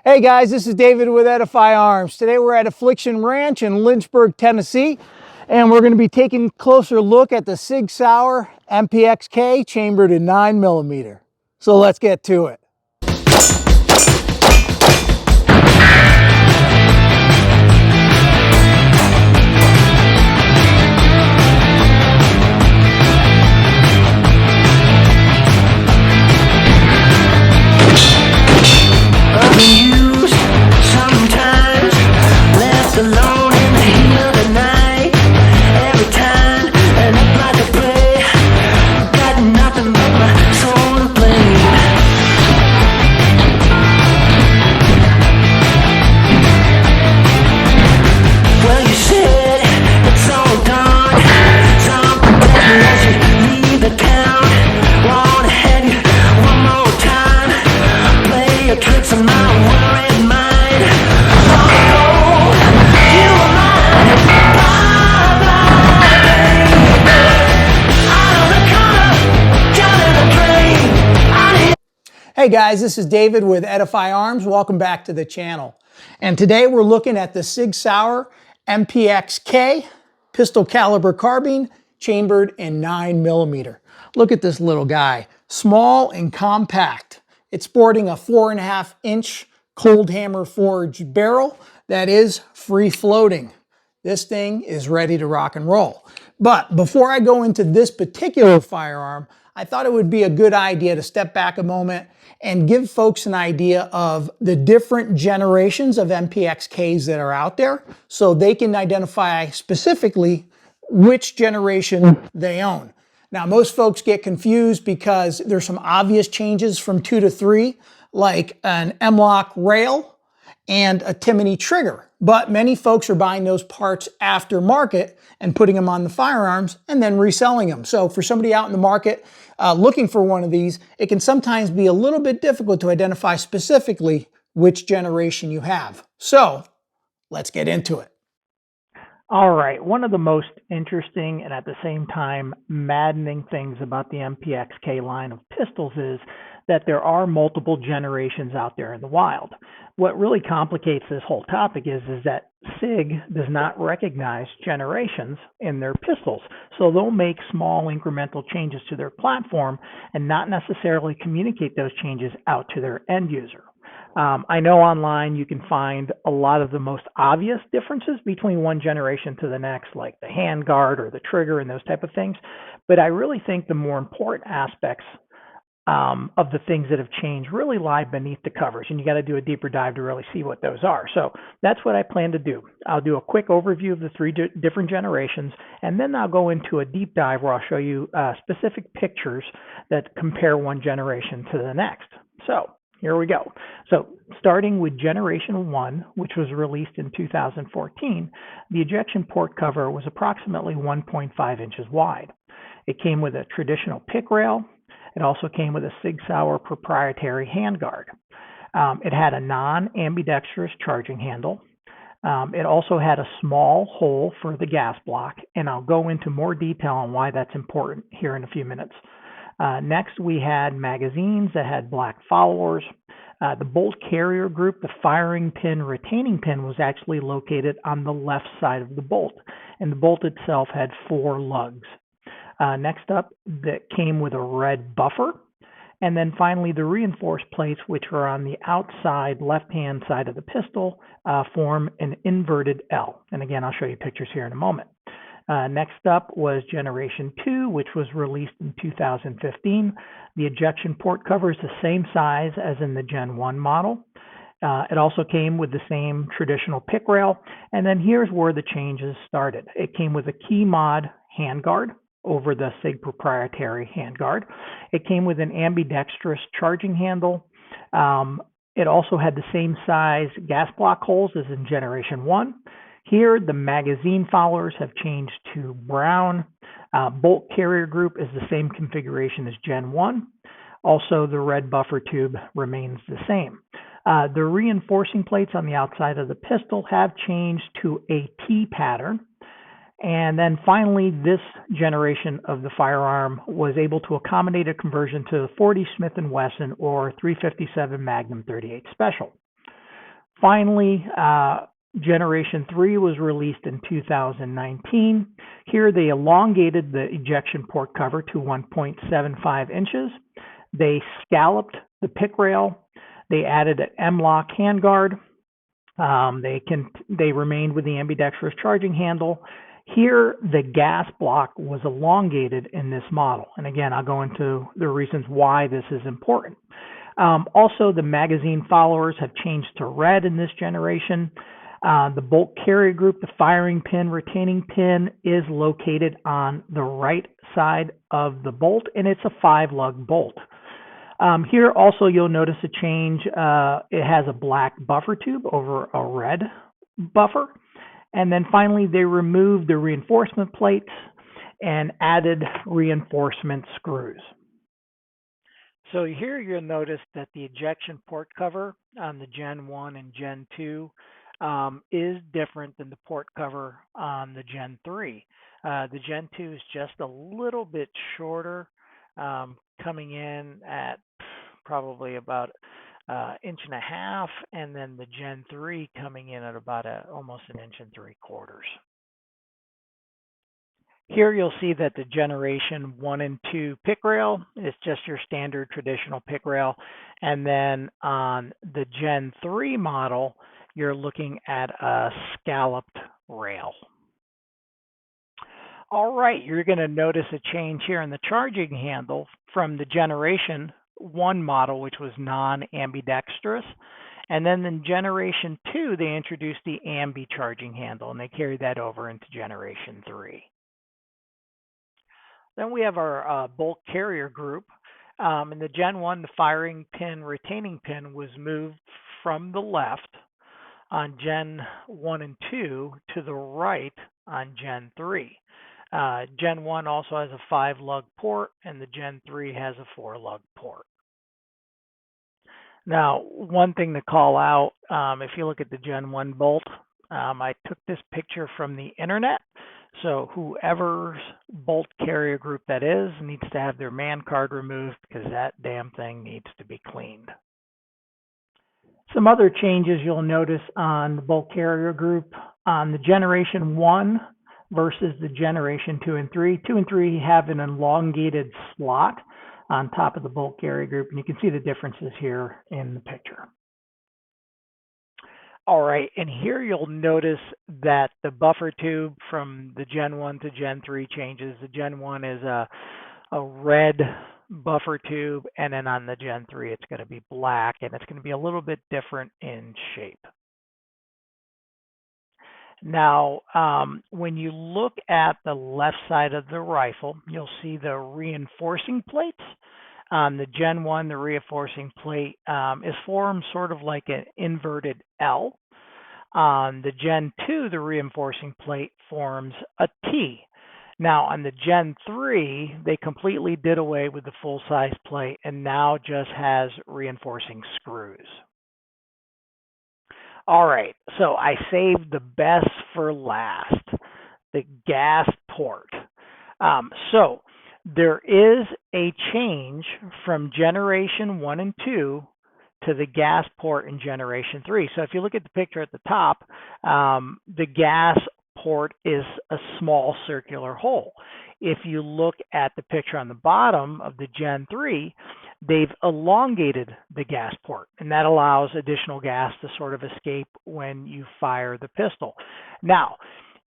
Hey guys, this is David with Edify Arms. Today we're at Affliction Ranch in Lynchburg, Tennessee, and we're going to be taking a closer look at the Sig Sauer MPX-K chambered in 9mm. So let's get to it. Hey guys, this is David with Edify Arms. Welcome back to the channel. And today we're looking at the Sig Sauer MPX-K pistol caliber carbine chambered in 9mm. Look at this little guy, small and compact. It's sporting a 4.5-inch cold hammer forged barrel that is free floating. This thing is ready to rock and roll. But before I go into this particular firearm, I thought it would be a good idea to step back a moment and give folks an idea of the different generations of MPX-Ks that are out there so they can identify specifically which generation they own. Now, most folks get confused because there's some obvious changes from 2 to 3, like an M-LOK rail and a Timony trigger. But many folks are buying those parts aftermarket and putting them on the firearms and then reselling them. So for somebody out in the market looking for one of these, it can sometimes be a little bit difficult to identify specifically which generation you have. So let's get into it. All right, one of the most interesting and at the same time maddening things about the MPX-K line of pistols is that there are multiple generations out there in the wild. What really complicates this whole topic is that SIG does not recognize generations in their pistols. So they'll make small incremental changes to their platform and not necessarily communicate those changes out to their end user. I know online you can find a lot of the most obvious differences between one generation to the next, like the handguard or the trigger and those type of things. But I really think the more important aspects of the things that have changed really lie beneath the covers, and you got to do a deeper dive to really see what those are. So that's what I plan to do. I'll do a quick overview of the three different generations, and then I'll go into a deep dive where I'll show you specific pictures that compare one generation to the next. So here we go. So starting with Generation 1, which was released in 2014, the ejection port cover was approximately 1.5 inches wide. It came with a traditional pick rail. It also came with a Sig Sauer proprietary handguard. It had a non-ambidextrous charging handle. It also had a small hole for the gas block, and I'll go into more detail on why that's important here in a few minutes. Next, we had magazines that had black followers. The bolt carrier group, the firing pin retaining pin, was actually located on the left side of the bolt, and the bolt itself had 4 lugs. Next up, that came with a red buffer. And then finally, the reinforced plates, which are on the outside left-hand side of the pistol, form an inverted L. And again, I'll show you pictures here in a moment. Next up was Generation 2, which was released in 2015. The ejection port cover is the same size as in the Gen 1 model. It also came with the same traditional pick rail. And then here's where the changes started. It came with a key mod handguard over the SIG proprietary handguard. It came with an ambidextrous charging handle. It also had the same size gas block holes as in Generation 1. Here, the magazine followers have changed to brown. Bolt carrier group is the same configuration as Gen 1. Also, the red buffer tube remains the same. The reinforcing plates on the outside of the pistol have changed to a T pattern. And then finally, this generation of the firearm was able to accommodate a conversion to 40 Smith & Wesson or 357 Magnum 38 Special. Finally, Generation 3 was released in 2019. Here they elongated the ejection port cover to 1.75 inches. They scalloped the pick rail. They added an M-lock handguard. They remained with the ambidextrous charging handle. Here, the gas block was elongated in this model. And again, I'll go into the reasons why this is important. Also, the magazine followers have changed to red in this generation. The bolt carrier group, the firing pin, retaining pin is located on the right side of the bolt, and it's a 5-lug bolt. Here also you'll notice a change. It has a black buffer tube over a red buffer. And then finally, they removed the reinforcement plates and added reinforcement screws. So here you'll notice that the ejection port cover on the Gen 1 and Gen 2 is different than the port cover on the Gen 3. The Gen 2 is just a little bit shorter, coming in at probably about inch and a half, and then the Gen 3 coming in at about almost 1 3/4 inches. Here you'll see that the Generation 1 and 2 pick rail is just your standard traditional pick rail, and then on the Gen 3 model, you're looking at a scalloped rail. All right, you're going to notice a change here in the charging handle from the Generation 1 model, which was non-ambidextrous. And then in Generation 2, they introduced the ambi charging handle, and they carried that over into Generation 3. Then we have our bolt carrier group. In the Gen 1, the firing pin, retaining pin was moved from the left on Gen 1 and 2 to the right on Gen 3. Gen 1 also has a 5-lug port, and the Gen 3 has a 4-lug port. Now, one thing to call out, if you look at the Gen 1 bolt, I took this picture from the internet. So whoever's bolt carrier group that is needs to have their man card removed, because that damn thing needs to be cleaned. Some other changes you'll notice on the bolt carrier group on the Generation 1 versus the Generation 2 and 3. 2 and 3 have an elongated slot on top of the bolt carrier group, and you can see the differences here in the picture. All right, and here you'll notice that the buffer tube from the Gen 1 to Gen 3 changes. The Gen 1 is a red buffer tube, and then on the Gen 3 it's going to be black, and it's going to be a little bit different in shape. Now, when you look at the left side of the rifle, you'll see the reinforcing plates. On the Gen 1, the reinforcing plate is formed sort of like an inverted L. On the Gen 2, the reinforcing plate forms a T. Now, on the Gen 3, they completely did away with the full-size plate and now just has reinforcing screws. All right, so I saved the best for last, the gas port. So there is a change from Generation 1 and 2 to the gas port in Generation 3. So if you look at the picture at the top, the gas port is a small circular hole. If you look at the picture on the bottom of the Gen 3, they've elongated the gas port, and that allows additional gas to sort of escape when you fire the pistol. Now,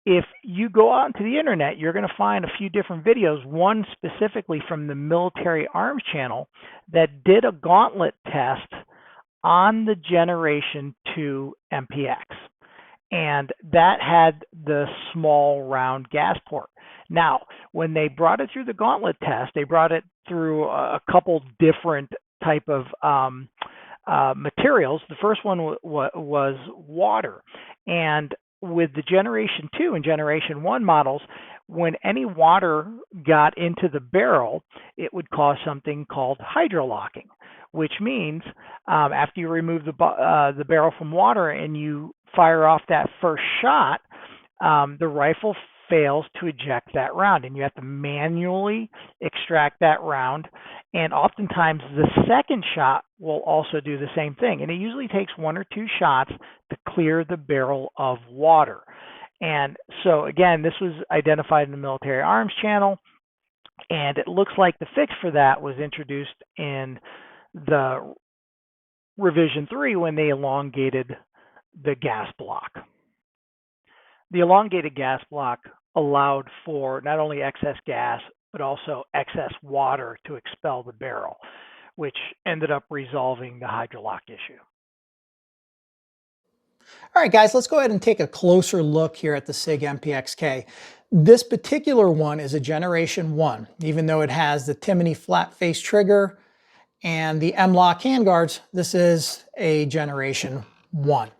if you go out into the internet, you're going to find a few different videos, one specifically from the Military Arms channel that did a gauntlet test on the Generation 2 MPX. And that had the small round gas port. Now, when they brought it through the gauntlet test, they brought it through a couple different type of materials. The first one was water. And with the Generation 2 and Generation 1 models, when any water got into the barrel, it would cause something called hydrolocking, which means after you remove the barrel from water and you fire off that first shot, the rifle fails to eject that round, and you have to manually extract that round. And oftentimes the second shot will also do the same thing. And it usually takes 1 or 2 shots to clear the barrel of water. And so again, this was identified in the military arms channel. And it looks like the fix for that was introduced in the revision 3 when they elongated the gas block. The elongated gas block allowed for not only excess gas, but also excess water to expel the barrel, which ended up resolving the hydrolock issue. All right, guys, let's go ahead and take a closer look here at the Sig MPX-K. This particular one is a Generation 1, even though it has the Timony flat face trigger and the M-LOK handguards. This is a Generation 1.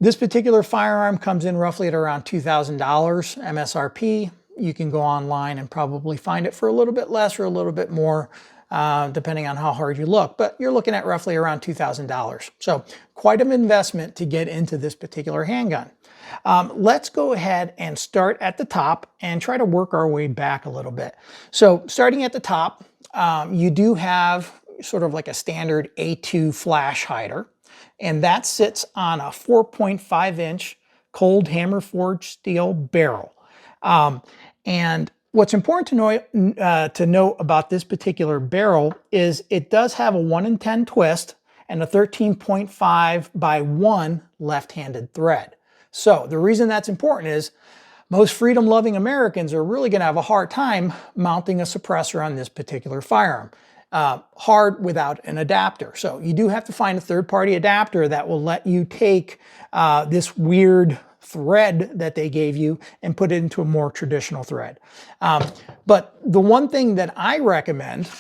This particular firearm comes in roughly at around $2,000 MSRP. You can go online and probably find it for a little bit less or a little bit more, depending on how hard you look, but you're looking at roughly around $2,000. So quite an investment to get into this particular handgun. Let's go ahead and start at the top and try to work our way back a little bit. So starting at the top, you do have sort of like a standard A2 flash hider, and that sits on a 4.5-inch cold hammer forged steel barrel. And what's important to note about this particular barrel is it does have a 1 in 10 twist and a 13.5 by 1 left-handed thread. So the reason that's important is most freedom-loving Americans are really going to have a hard time mounting a suppressor on this particular firearm. Hard without an adapter. So you do have to find a third-party adapter that will let you take this weird thread that they gave you and put it into a more traditional thread. But the one thing that I recommend,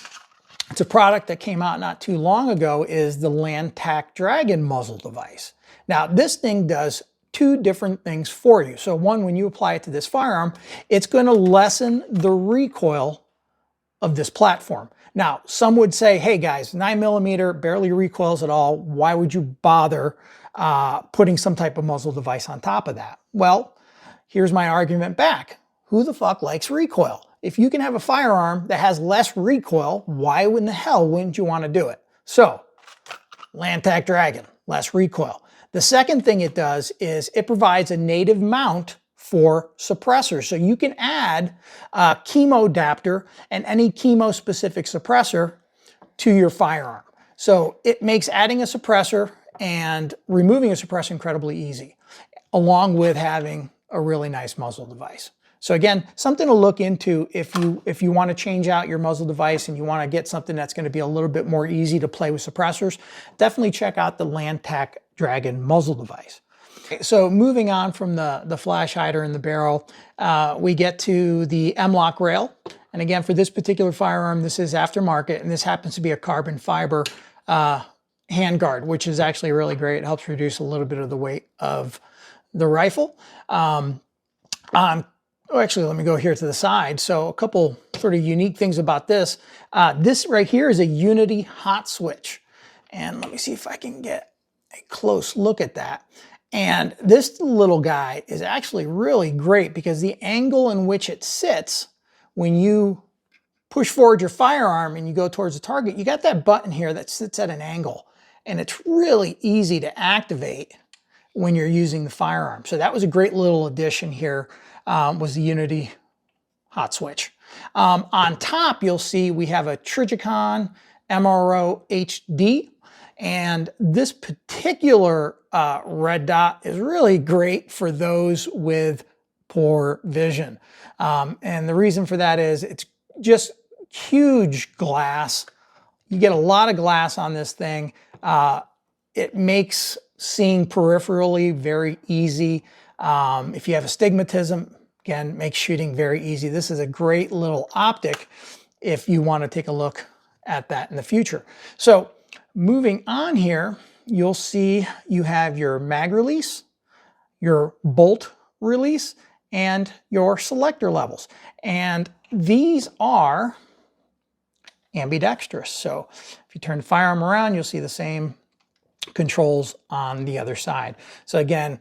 it's a product that came out not too long ago, is the Lantac Dragon muzzle device. Now this thing does 2 different things for you. So one, when you apply it to this firearm, it's going to lessen the recoil of this platform. Now, some would say, hey guys, 9mm barely recoils at all. Why would you bother putting some type of muzzle device on top of that? Well, here's my argument back. Who the fuck likes recoil? If you can have a firearm that has less recoil, why in the hell wouldn't you want to do it? So, Lantac Dragon, less recoil. The second thing it does is it provides a native mount for suppressors. So you can add a chemo adapter and any chemo specific suppressor to your firearm. So it makes adding a suppressor and removing a suppressor incredibly easy, along with having a really nice muzzle device. So again, something to look into if you want to change out your muzzle device and you want to get something that's going to be a little bit more easy to play with suppressors, definitely check out the Lantac Dragon muzzle device. So moving on from the flash hider and the barrel, we get to the M-LOK rail. And again, for this particular firearm, this is aftermarket, and this happens to be a carbon fiber handguard, which is actually really great. It helps reduce a little bit of the weight of the rifle. Actually, let me go here to the side. So a couple sort of unique things about this. This right here is a Unity hot switch. And let me see if I can get a close look at that. And this little guy is actually really great because the angle in which it sits, when you push forward your firearm and you go towards the target, you got that button here that sits at an angle. And it's really easy to activate when you're using the firearm. So that was a great little addition here, was the Unity hot switch. On top, you'll see we have a Trijicon MRO HD. And this particular red dot is really great for those with poor vision. And the reason for that is it's just huge glass. You get a lot of glass on this thing. It makes seeing peripherally very easy. If you have astigmatism, again, makes shooting very easy. This is a great little optic if you want to take a look at that in the future. So moving on here, you'll see you have your mag release, your bolt release, and your selector levels. And these are ambidextrous. So if you turn the firearm around, you'll see the same controls on the other side. So again,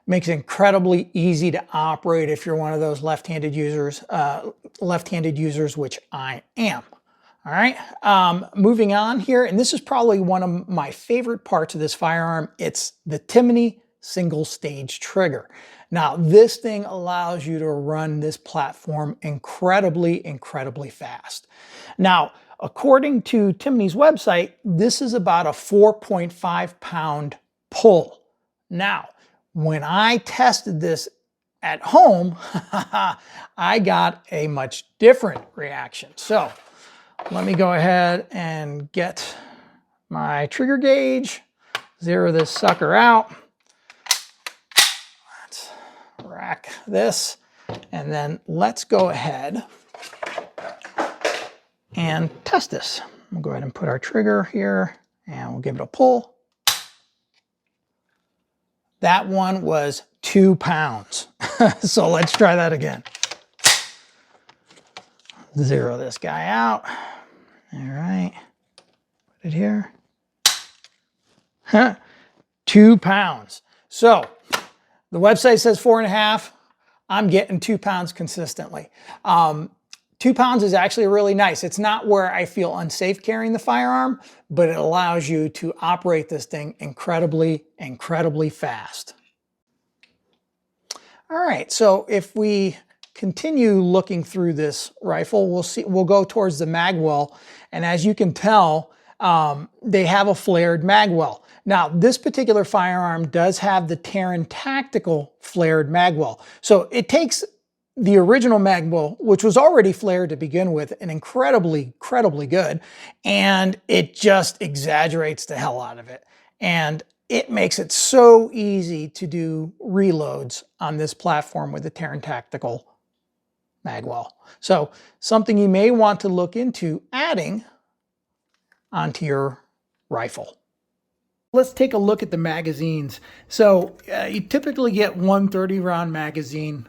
makes it incredibly easy to operate if you're one of those left-handed users, which I am. All right, moving on here, and this is probably one of my favorite parts of this firearm. It's the Timney single stage trigger. Now, this thing allows you to run this platform incredibly fast. Now, according to Timney's website, this is about a 4.5 pound pull. Now, when I tested this at home, I got a much different reaction. So let me go ahead and get my trigger gauge, zero this sucker out. Let's rack this, and then let's go ahead and test this. We'll go ahead and put our trigger here, and we'll give it a pull. That one was 2 pounds. So let's try that again. Zero this guy out. All right, put it here. 2 pounds. So the website says 4.5. I'm getting 2 pounds consistently. 2 pounds is actually really nice. It's not where I feel unsafe carrying the firearm, but it allows you to operate this thing incredibly fast. All right, so if we continue looking through this rifle, we'll go towards the mag well, and as you can tell, they have a flared mag well. Now, this particular firearm does have the Terran Tactical flared mag well, so it takes the original mag well, which was already flared to begin with, and incredibly good, and it just exaggerates the hell out of it, and it makes it so easy to do reloads on this platform with the Terran Tactical magwell. So something you may want to look into adding onto your rifle. Let's take a look at the magazines. So you typically get one 30-round magazine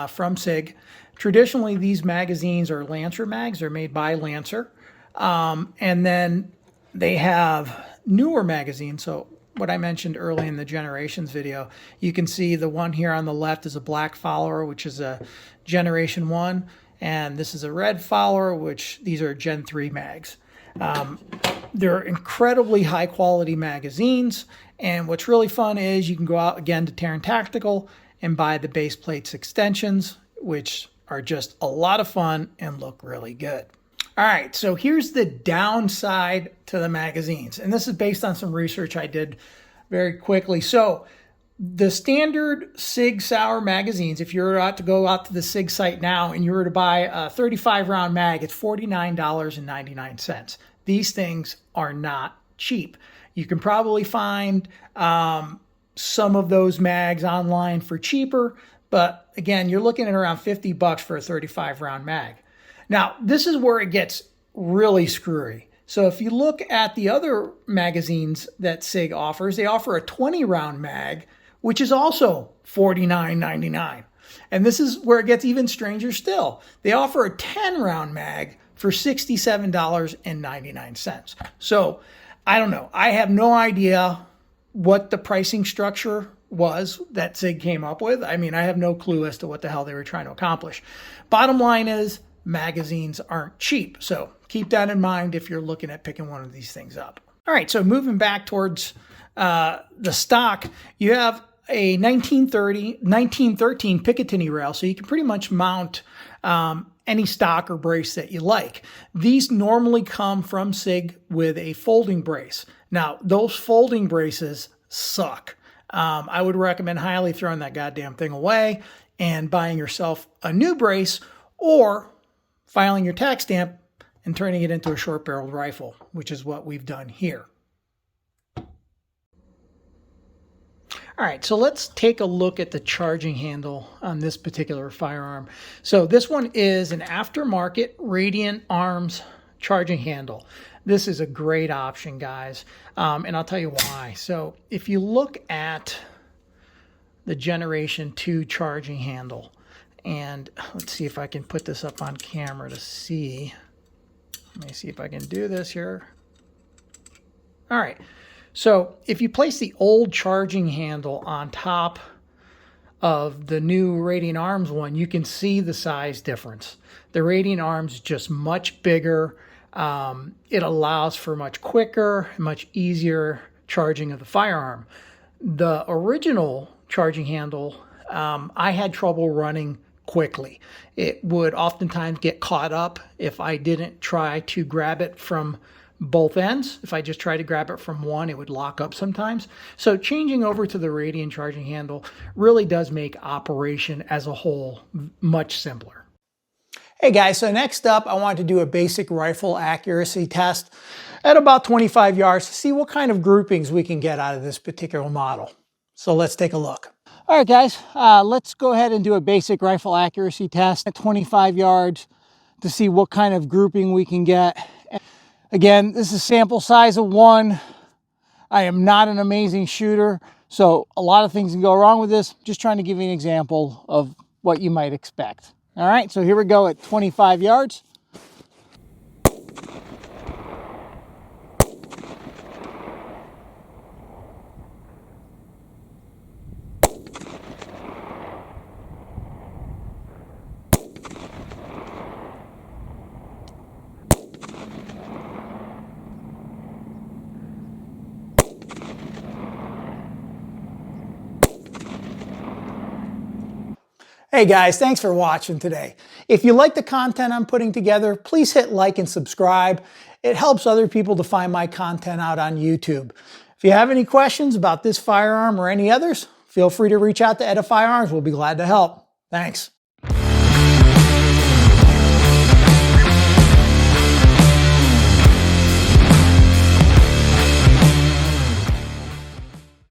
from Sig. Traditionally, these magazines are Lancer mags. They're made by Lancer. And then they have newer magazines. So what I mentioned early in the Generations video, you can see the one here on the left is a black follower, which is a Generation 1, and this is a red follower, which these are Gen 3 mags. They're incredibly high quality magazines, and what's really fun is you can go out again to Terran Tactical and buy the base plates extensions, which are just a lot of fun and look really good. All right, so here's the downside to the magazines, and this is based on some research I did very quickly. So the standard Sig Sauer magazines, if you're about to go out to the Sig site now and you were to buy a 35-round mag, it's $49.99. These things are not cheap. You can probably find some of those mags online for cheaper, but again, you're looking at around $50 for a 35-round mag. Now, this is where it gets really screwy. So if you look at the other magazines that Sig offers, they offer a 20-round mag, which is also $49.99. And this is where it gets even stranger still. They offer a 10-round mag for $67.99. So I don't know. I have no idea what the pricing structure was that Sig came up with. I mean, I have no clue as to what the hell they were trying to accomplish. Bottom line is, magazines aren't cheap. So keep that in mind if you're looking at picking one of these things up. All right, so moving back towards the stock, you have a 1913 Picatinny rail, so you can pretty much mount any stock or brace that you like. These normally come from Sig with a folding brace. Now, those folding braces suck. I would recommend highly throwing that goddamn thing away and buying yourself a new brace, or filing your tax stamp and turning it into a short-barreled rifle, which is what we've done here. All right, so let's take a look at the charging handle on this particular firearm. So this one is an aftermarket Radiant Arms charging handle. This is a great option, guys, and I'll tell you why. So if you look at the Generation 2 charging handle, and let's see if I can put this up on camera to see. Let me see if I can do this here. All right. So if you place the old charging handle on top of the new Radiant Arms one, you can see the size difference. The Radiant Arms is just much bigger. It allows for much quicker, much easier charging of the firearm. The original charging handle, I had trouble running quickly. It would oftentimes get caught up if I didn't try to grab it from both ends. If I just try to grab it from one, it would lock up sometimes. So changing over to the Radian charging handle really does make operation as a whole much simpler. Hey guys, so next up I want to do a basic rifle accuracy test at about 25 yards to see what kind of groupings we can get out of this particular model. So let's take a look. All right guys, let's go ahead and do a basic rifle accuracy test at 25 yards to see what kind of grouping we can get. Again, this is sample size of 1. I am not an amazing shooter, so a lot of things can go wrong with this. Just trying to give you an example of what you might expect. All right, so here we go at 25 yards. Hey guys, thanks for watching today. If you like the content I'm putting together, please hit like and subscribe. It helps other people to find my content out on YouTube. If you have any questions about this firearm or any others, feel free to reach out to Edify Arms. We'll be glad to help. Thanks.